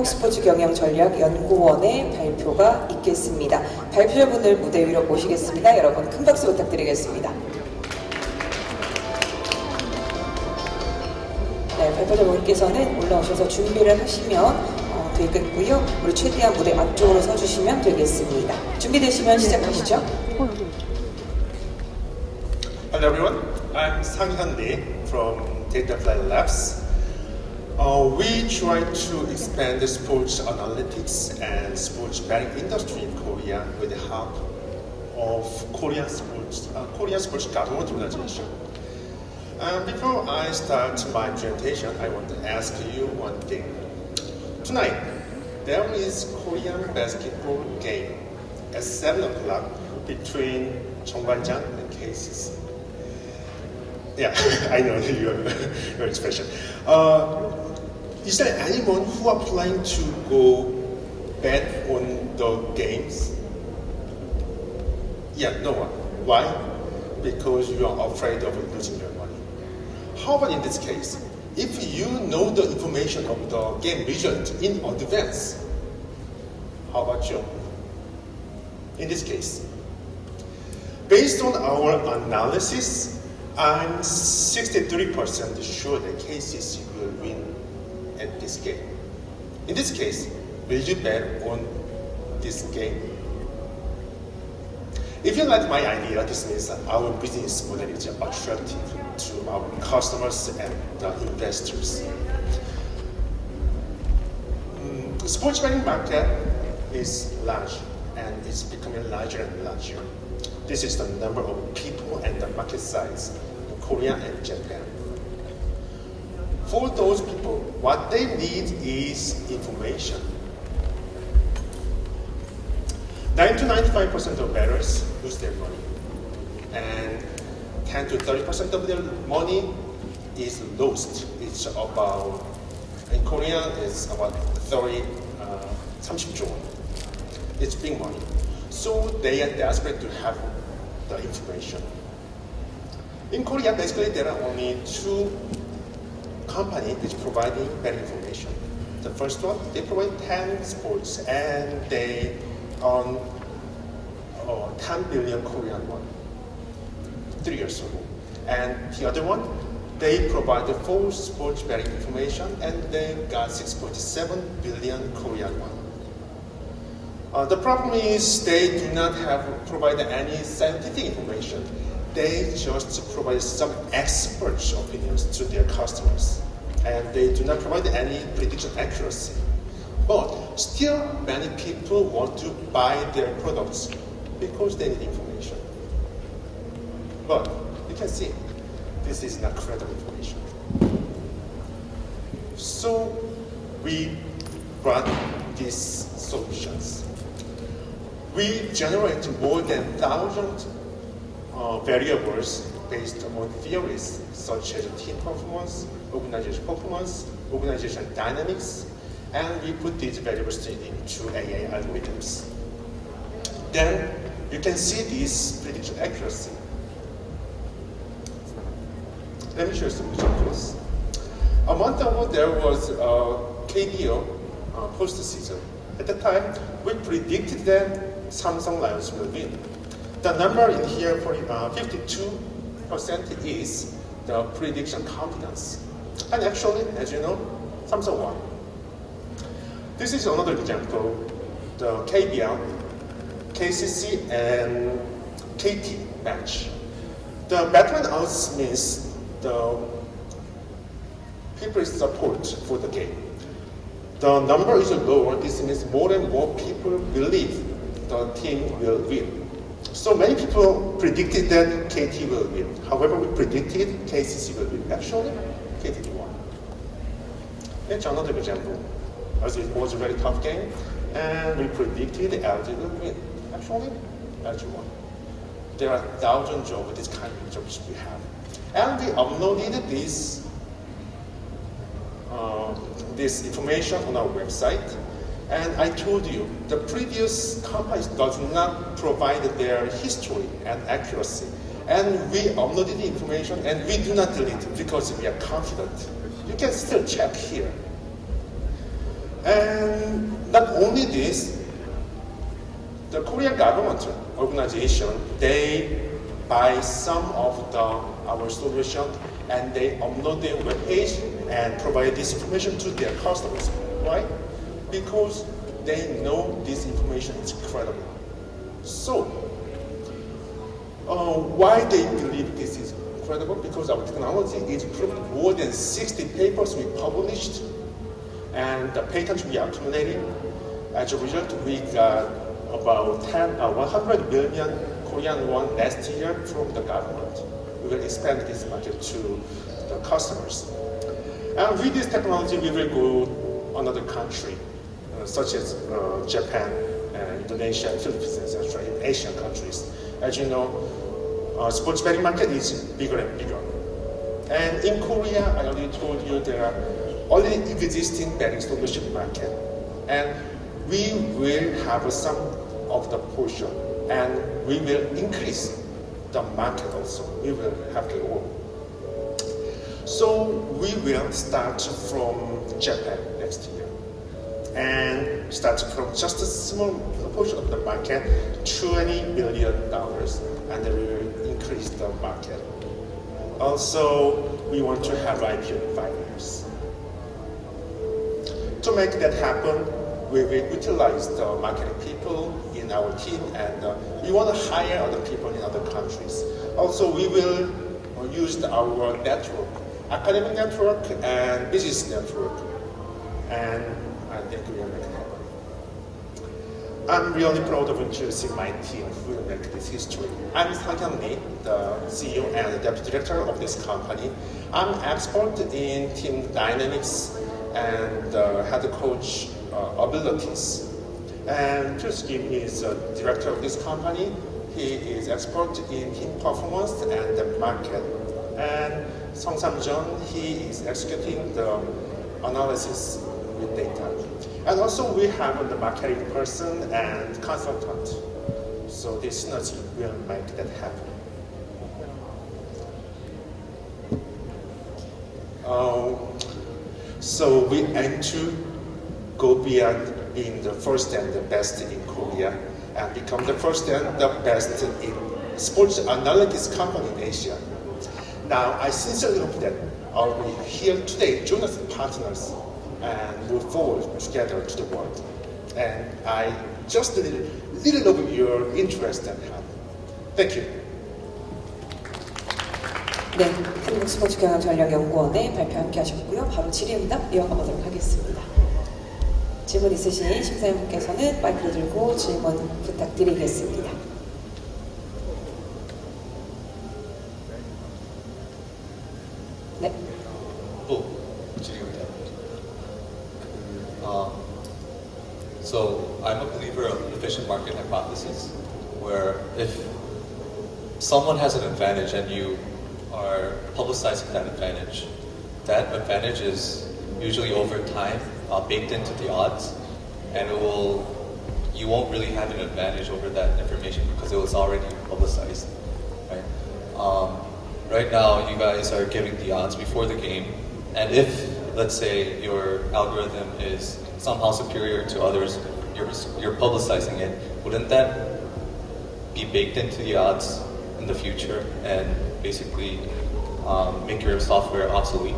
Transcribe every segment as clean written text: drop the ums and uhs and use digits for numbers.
한국스포츠경영전략연구원의 발표가 있겠습니다. 발표자분을 무대 위로 모시겠습니다. 여러분 큰 박수 부탁드리겠습니다. 네, 발표자분께서는 올라오셔서 준비를 하시면 되겠고요. 우리 최대한 무대 앞쪽으로 서주시면 되겠습니다. 준비되시면 시작하시죠. Hello everyone, I'm Sang-hyun Lee from Datafly Labs. We try to expand the sports analytics and sports betting industry in Korea with the help of Korean Sports Government Organization. Before I start my presentation, I want to ask you one thing. Tonight, there is Korean basketball game at 7 o'clock between Cheongbanjang and KCC. Yeah, I know your expression. Is there anyone who are planning to go bet on the games? Yeah, no one. Why? Because you are afraid of losing your money. How about in this case? If you know the information of the game result in advance, how about you? In this case, based on our analysis, I'm 63% sure that KCC will win at this game. In this case, will you bet on this game? If you like my idea, this means that our business model is attractive to our customers and the investors. The sports betting market is large and it's becoming larger and larger. This is the number of people and the market size in Korea and Japan. For those people, what they need is information. 90 to 95% of bettors lose their money, and 10 to 30% of their money is lost. It's about, in Korea, it's about 30조 won. It's big money. So they are desperate to have the information. In Korea, basically there are only two companies which providing betting information. The first one, they provide 10 sports and they earn 10 billion Korean won 3 years ago. And the other one, they provide the full sports betting information and they got 6.7 billion Korean won. The problem is they do not provide any scientific information. They just provide some experts' opinions to their customers. And they do not provide any prediction accuracy. But still, many people want to buy their products because they need information. But you can see, this is not credible information. So we brought these solutions. We generate more than 1,000 variables based on theories such as team performance, organization dynamics, and we put these variables into AI algorithms. Then you can see this prediction accuracy. Let me show you some examples. A month ago, there was a KBO postseason. At the time, we predicted that Samsung Lions will win. The number in here, 52%, is the prediction confidence. And actually, as you know, Samsung won. This is another example, the KBL, KCC, and KT match. The veteran odds means the people's support for the game. The number is lower, this means more and more people believe the team will win. So many people predicted that KT will win. However, we predicted KCC will win. Actually, KT won. It's another example. As it was a very tough game, and we predicted LG will win. Actually, LG won. There are thousands of these kind of jobs we have. And we uploaded this information on our website. And I told you, the previous companies does not provide their history and accuracy. And we uploaded the information and we do not delete it because we are confident. You can still check here. And Not only this, the Korean government organization, they buy some of our solution and they upload their web page and provide this information to their customers. Why? Because they know this information is credible. So, why they believe this is credible? Because our technology is proven. More than 60 papers we published and the patents we are accumulating. As a result, we got about 100 billion Korean won last year from the government. We will expand this market to the customers. And with this technology, we will go another country, such as Japan, Indonesia, Philippines, etc., in Asian countries. As you know, sports betting market is bigger and bigger. And in Korea, I already told you there are already existing betting solution market. And we will have some of the portion, and we will increase the market also. We will have to grow. So we will start from Japan next year and start from just a small portion of the market, $20 billion, and then we will increase the market. Also, we want to have IPO in 5 years. To make that happen, we will utilize the marketing people in our team, and we want to hire other people in other countries. Also, we will use our network, academic network and business network, and I think we will make it happen. I'm really proud of introducing my team who will make this history. I'm Sang Hyun-Lee, the CEO and the deputy director of this company. I'm expert in team dynamics and head coach abilities. And Chris Kim is the director of this company. He is expert in team performance and the market. And Song Sam-jeon, he is executing the analysis with data. And also we have the marketing person and consultant. So this synergy will make that happen. So we aim to go beyond being the first and the best in Korea and become the first and the best in sports analytics company in Asia. Now, I sincerely hope that we here today join us as partners and move forward together to the world. And I just a little of your interest and help. Thank you. 네, 한국 스포츠 경영 전략 연구원의 발표 함께 하셨고요. 바로 질의응답 이어가 보도록 하겠습니다. 질문 있으신 심사위원분께서는 마이크를 들고 질문 부탁드리겠습니다. 네. So I'm a believer of efficient market hypothesis, where if someone has an advantage and you are publicizing that advantage is usually over time baked into the odds, and you won't really have an advantage over that information because it was already publicized, right? Right now, you guys are giving the odds before the game, and if, let's say, your algorithm is somehow superior to others, you're publicizing it, wouldn't that be baked into the odds in the future and basically make your software obsolete?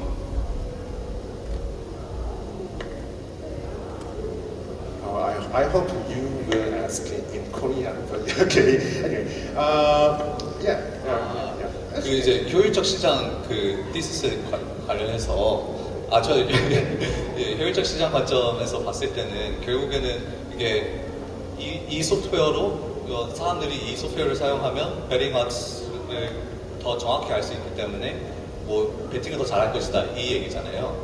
I hope you will ask it in Korean, but okay. Anyway, yeah. 그 이제 효율적 시장 그 디스스 관련해서 효율적 시장 관점에서 봤을 때는 결국에는 이게 이 소프트웨어로 사람들이 이 소프트웨어를 사용하면 베팅 odds를 더 정확히 알 수 있기 때문에 뭐 베팅을 더 잘할 것이다 이 얘기잖아요.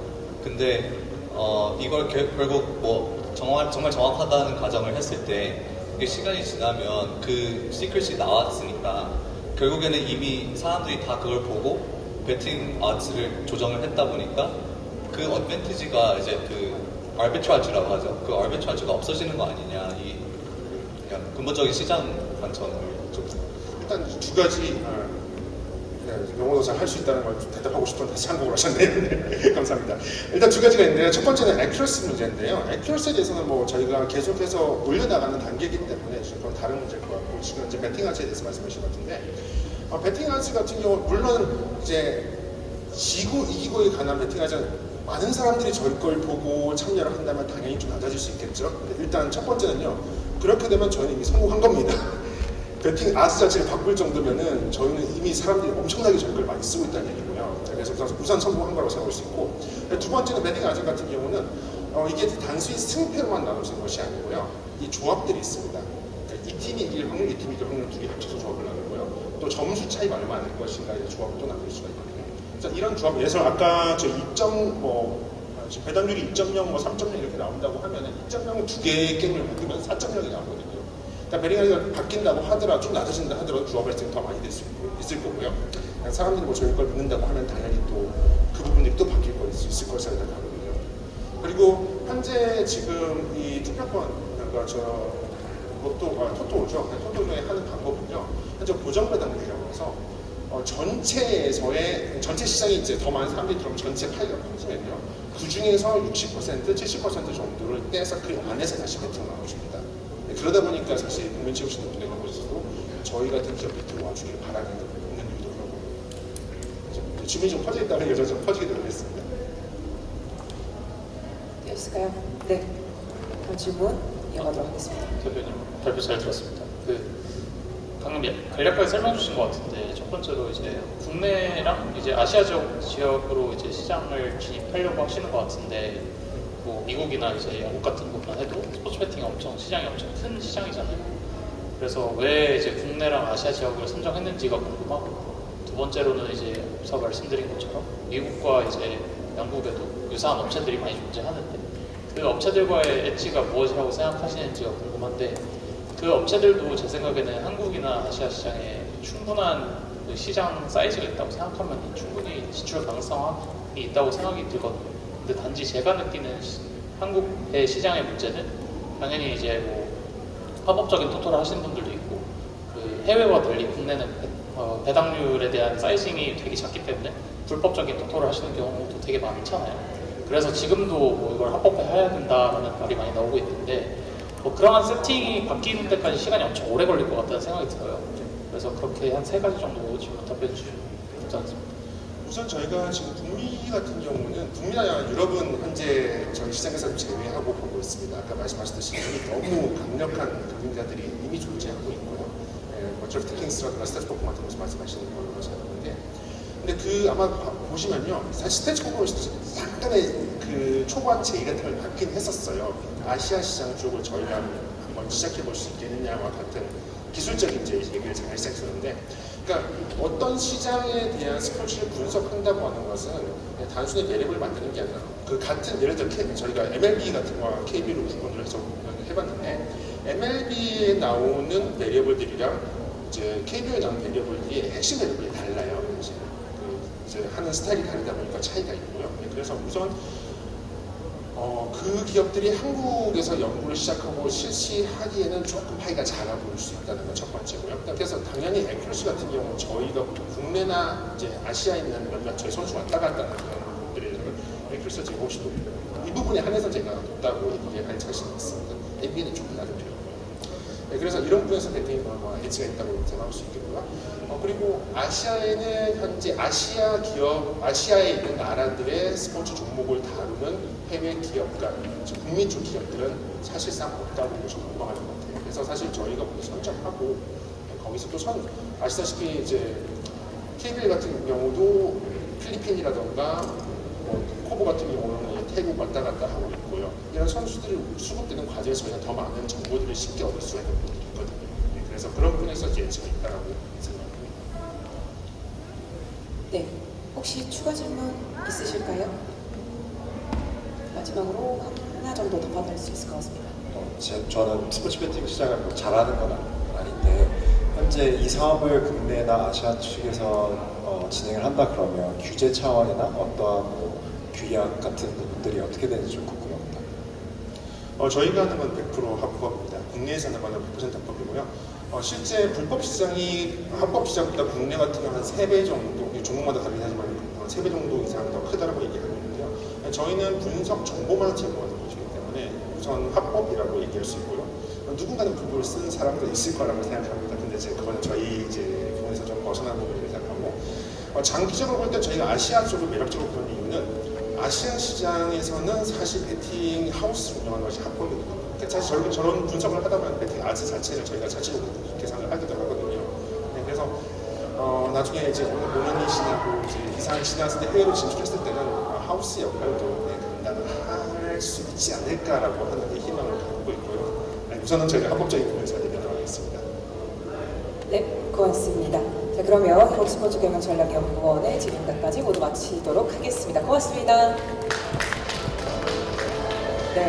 근데 이걸 결국 뭐 정말 정확하다는 가정을 했을 때 이게 시간이 지나면 그 시크릿이 나왔으니까 결국에는 이미 사람들이 다 그걸 보고 베팅 odds를 조정을 했다 보니까 그 어드밴티지가 이제 그 아비트라지라고 하죠. 그 아비트라지가 없어지는 거 아니냐 이 그냥 근본적인 시장 관점을 좀 일단 두 가지 영어도 잘 할 수 있다는 걸 대답하고 싶은데 다시 한국어로 하셨네요. 네, 감사합니다. 일단 두 가지가 있는데요. 첫 번째는 액큐러시 문제인데요. 액큐러시에 대해서는 뭐 저희가 계속해서 올려나가는 단계이기 때문에 그건 다른 문제일 것 같고 지금 이제 배팅 아즈에 대해서 말씀하신 것 같은데 배팅 아즈 같은 경우 물론 이제 지고 이기고에 관한 배팅 아즈는 많은 사람들이 저희 걸 보고 참여를 한다면 당연히 좀 낮아질 수 있겠죠. 근데 일단 첫 번째는요. 그렇게 되면 저희는 이미 성공한 겁니다. 배팅 아즈 자체를 바꿀 정도면은 저희는 이미 사람들이 엄청나게 저희 걸 많이 쓰고 있다는 얘기고요. 그래서 우선 성공한 거라고 생각할 수 있고 두 번째는 배팅 아즈 같은 경우는 이게 단순히 승패로만 나눠지는 것이 아니고요. 이 조합들이 있습니다. 그러니까 이 팀이 이길 확률, 이 팀이 이길 확률 두 개 합쳐서 조합을 나누고요. 또 점수 차이가 얼마나 날 것인가의 조합을 또 나눌 수가 있거든요. 그래서 이런 조합, 예를 들어 아까 저 2점 배당률이 2.0, 3.0 이렇게 나온다고 하면은 2.0은 두 개의 게임을 묶으면 4.0이 나오거든요. 그러니까 베링아리가 바뀐다고 하더라도 좀 낮아진다 하더라도 조합 발생이 더 많이 될 수 있을 거고요. 사람들이 뭐 저희 걸 믿는다고 하면 당연히 또 그 부분들이 또 바뀔 수 있을 것이라 생각하거든요. 그리고 현재 지금 이 투표권, 그러니까 토토죠. 토토에 하는 방법은요. 현재 고정 배당률이라고 해서 전체 시장이 이제 더 많은 사람들이 들어오면 전체 파이가 커지면요. 그 중에서 60%, 70% 정도를 떼서 그 안에서 다시 배팅을 나눠줍니다. 그러다 보니까 사실 국민 채우시는 분들 곳에서도 저희 같은 기업이 들어와주길 바라는 있는 이유더라고요. 질문이 좀 퍼져있다면 여전히 좀 퍼지게 되겠습니다. 되었을까요? 네. 다음 질문 이어가도록 하겠습니다. 대표님 발표 잘 들었습니다. 방금 간략하게 설명 주신 것 같은데 첫 번째로 이제 국내랑 이제 아시아 지역으로 이제 시장을 진입하려고 하시는 것 같은데 뭐 미국이나 이제 영국 같은 곳만 해도 스포츠 배팅이 시장이 엄청 큰 시장이잖아요. 그래서 왜 이제 국내랑 아시아 지역을 선정했는지가 궁금하고 두 번째로는 이제 앞서 말씀드린 것처럼 미국과 이제 영국에도 유사한 업체들이 많이 존재하는데 그 업체들과의 엣지가 무엇이라고 생각하시는지가 궁금한데 그 업체들도 제 생각에는 한국이나 아시아 시장에 충분한 그 시장 사이즈가 있다고 생각하면 충분히 진출 가능성이 있다고 생각이 들거든요. 근데 단지 제가 느끼는 한국의 시장의 문제는 당연히 이제 뭐 합법적인 토토를 하시는 분들도 있고 그 해외와 달리 국내는 배당률에 대한 사이징이 되게 작기 때문에 불법적인 토토를 하시는 경우도 되게 많잖아요. 그래서 지금도 뭐 이걸 합법화해야 된다는 말이 많이 나오고 있는데 뭐 그러한 세팅이 바뀌는 데까지 시간이 엄청 오래 걸릴 것 같다는 생각이 들어요. 그래서 그렇게 한 3가지 정도 질문 답변 주시면 감사하겠습니다. 우선 저희가 지금 북미 같은 경우는 북미나 유럽은 현재 저희 시장에서 제외하고 보고 있습니다. 아까 말씀하셨듯이 너무 강력한 경쟁자들이 이미 존재하고 있고요. 버추얼 스태킹스라든가 스태츠 포크 같은 것을 말씀하시는 걸로 생각하는데 근데 아마 보시면요. 사실 스태츠 포크로서 약간의 그 초반 제의 같은 걸 받긴 했었어요. 아시아 시장 쪽을 저희가 한번 시작해 볼 수 있겠느냐와 같은 기술적인 이제 얘기를 잘 시작했었는데 그러니까 어떤 시장에 대한 스포츠를 분석한다고 하는 것은 단순히 매력을 만드는 게 아니라 그 같은 예를 들어 저희가 MLB 같은 거와 KB로 구분을 해서 해봤는데 MLB에 나오는 베리어블들이랑 이제 KBO에 나오는 베리어블들이 핵심 베리어블이 달라요. 이제 하는 스타일이 다르다 보니까 차이가 있고요. 그래서 우선 그 기업들이 한국에서 연구를 시작하고 실시하기에는 조금 파이가 작아 보일 수 있다는 건 첫 번째고요. 그래서 당연히 액큐러시 같은 경우는 저희가 국내나 이제 아시아에 있는 몇몇 저희 선수 왔다 갔다 하는 그런 부분들에서는 액큐러시가 제가 혹시 높고요. 이 부분에 한해서 제가 높다고 얘기할 자신이 있습니다. NBA는 조금 낮은 편이고요. 그래서 이런 부분에서 배팅이 엣지가 있다고 생각할 수 있겠고요. 그리고 아시아에는 현재 아시아에 있는 나라들의 스포츠 종목을 다루는 해외 기업, 그러니까 북미 쪽 기업들은 사실상 없다고 보시면 건강할 것 같아요. 그래서 사실 저희가 먼저 선정하고 거기서 또 아시다시피 이제 KBL 같은 경우도 필리핀이라던가 코보 같은 경우는 태국 왔다 갔다 하고 있고요. 이런 선수들이 수급되는 과정에서 저희가 더 많은 정보들을 쉽게 얻을 수가 있는 부분이 있거든요. 그래서 그런 부분에서 엣지가 있다라고 생각합니다. 네. 혹시 추가 질문 있으실까요? 마지막으로 하나 정도 더 받을 수 있을 것 같습니다. 저는 스포츠 배팅 시장을 뭐 잘하는 건 아닌데 현재 이 사업을 국내나 아시아 측에서 진행을 한다 그러면 규제 차원이나 어떠한 뭐 규약 같은 부분들이 어떻게 되는지 좀 궁금합니다. 저희가 하는 건 100% 합법입니다. 국내에서 하는 거는 100% 합법이고요. 실제 불법 시장이 합법 시장보다 국내 같은 경우는 한 3배 정도, 종목마다 다르긴 하지만 3배 정도 이상 더 크다고 얘기하고 있는데요. 저희는 분석 정보만 제공하는 것이기 때문에 우선 합법이라고 얘기할 수 있고요. 누군가는 불법을 쓴 사람도 있을 거라고 생각합니다. 근데 이제 그거는 저희 이제 부분에서 좀 벗어난 부분이라고 생각하고, 장기적으로 볼 때 저희가 아시아 쪽을 매력적으로 보는 이유는 아시아 시장에서는 사실 베팅 하우스 운영하는 것이 합법이거든요. 그러니까 사실 저런 분석을 하다 보면 베팅 아트 자체를 저희가 자체로 계산을 하기도 하거든요. 네, 그래서 나중에 이제 오는 시나고 이제 이상 지났을 때 해외로 진출했을 때는 하우스 역할도 감당을 할 수 있지 않을까라고 하는 게 희망을 갖고 있고요. 네, 우선은 저희가 합법적인 부분에서 얘기하도록 하겠습니다. 네, 고맙습니다. 자, 그러면 한국 스포츠 경영 전략연구원의 질의응답까지 모두 마치도록 하겠습니다. 고맙습니다.